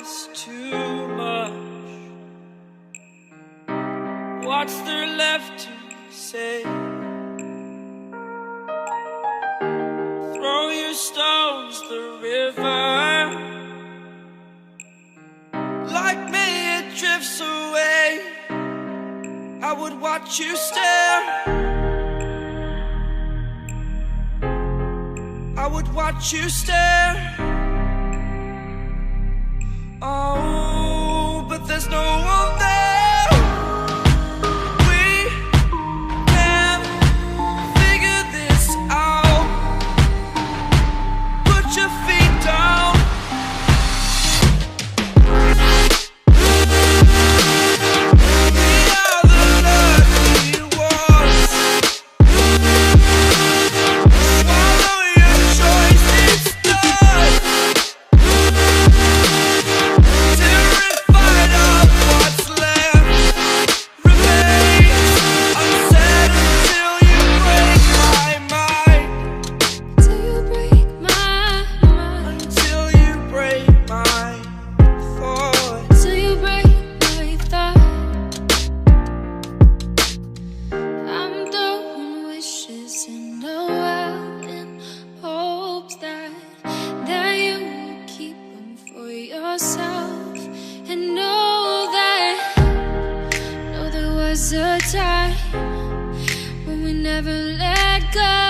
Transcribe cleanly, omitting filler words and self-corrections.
is too much. What's there left to say? Throw your stones the river, like me it drifts away. I would watch you stare, I would watch you stare. Oh, but there's no one there. We can figure this out. Put your feet down. We are the lucky ones. Swallow your choice, it's done. Terrified of what's left remains unsaid until you break my mind. Till you break my mind. Until you break my thought. Till you break my thought. I'm throwing wishes in the well in hopes that you will keep them for yourself. And know there was a time when we never let go.